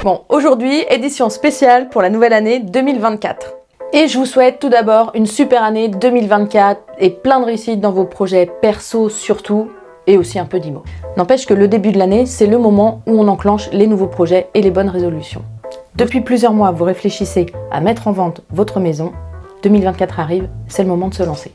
Bon, aujourd'hui, édition spéciale pour la nouvelle année 2024. Et je vous souhaite tout d'abord une super année 2024 et plein de réussite dans vos projets perso surtout, et aussi un peu d'IMO. N'empêche que le début de l'année, c'est le moment où on enclenche les nouveaux projets et les bonnes résolutions. Depuis plusieurs mois, vous réfléchissez à mettre en vente votre maison. 2024 arrive, c'est le moment de se lancer.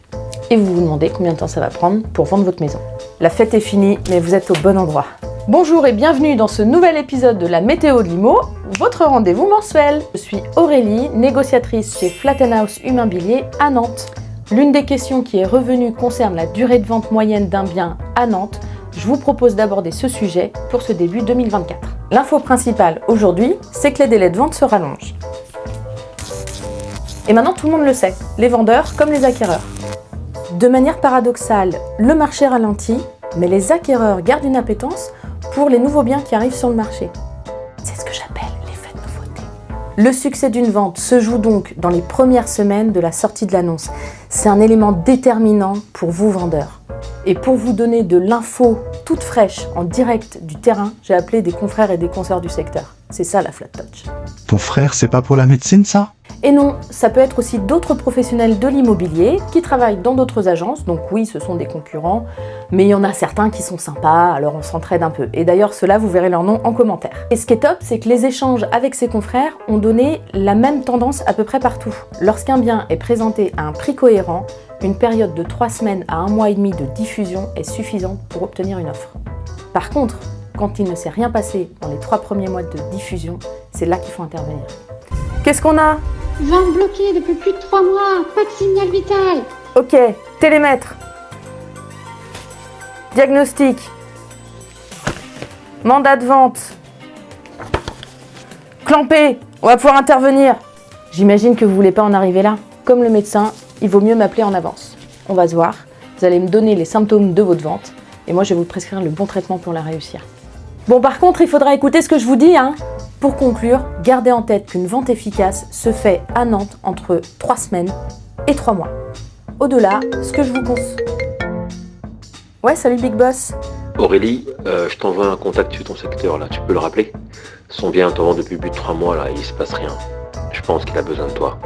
Et vous vous demandez combien de temps ça va prendre pour vendre votre maison. La fête est finie, mais vous êtes au bon endroit. Bonjour et bienvenue dans ce nouvel épisode de la météo de l'IMO, votre rendez-vous mensuel. Je suis Aurélie, négociatrice chez Flatten House Immobilier à Nantes. L'une des questions qui est revenue concerne la durée de vente moyenne d'un bien à Nantes. Je vous propose d'aborder ce sujet pour ce début 2024. L'info principale aujourd'hui, c'est que les délais de vente se rallongent. Et maintenant tout le monde le sait, les vendeurs comme les acquéreurs. De manière paradoxale, le marché ralentit, mais les acquéreurs gardent une appétence pour les nouveaux biens qui arrivent sur le marché. C'est ce que j'appelle l'effet de nouveauté. Le succès d'une vente se joue donc dans les premières semaines de la sortie de l'annonce. C'est un élément déterminant pour vous vendeurs. Et pour vous donner de l'info toute fraîche en direct du terrain, j'ai appelé des confrères et des consoeurs du secteur. C'est ça la Flat Touch. Ton frère, c'est pas pour la médecine ça ? Et non, ça peut être aussi d'autres professionnels de l'immobilier qui travaillent dans d'autres agences, donc oui, ce sont des concurrents, mais il y en a certains qui sont sympas, alors on s'entraide un peu. Et d'ailleurs, ceux-là, vous verrez leur nom en commentaire. Et ce qui est top, c'est que les échanges avec ces confrères ont donné la même tendance à peu près partout. Lorsqu'un bien est présenté à un prix cohérent, une période de 3 semaines à 1 mois et demi de diffusion est suffisante pour obtenir une offre. Par contre, quand il ne s'est rien passé dans les 3 premiers mois de diffusion, c'est là qu'il faut intervenir. Qu'est-ce qu'on a ? Vente bloquée depuis plus de 3 mois, pas de signal vital. Ok, télémètre. Diagnostic. Mandat de vente. Clampé, on va pouvoir intervenir. J'imagine que vous voulez pas en arriver là. Comme le médecin, il vaut mieux m'appeler en avance. On va se voir, vous allez me donner les symptômes de votre vente et moi je vais vous prescrire le bon traitement pour la réussir. Bon, par contre, il faudra écouter ce que je vous dis, hein. Pour conclure, gardez en tête qu'une vente efficace se fait à Nantes entre 3 semaines et 3 mois. Au-delà, ce que je vous conseille... Ouais, salut Big Boss. Aurélie, je t'envoie un contact sur ton secteur là, tu peux le rappeler ? Son bien est en vente depuis plus de 3 mois là, il se passe rien. Je pense qu'il a besoin de toi.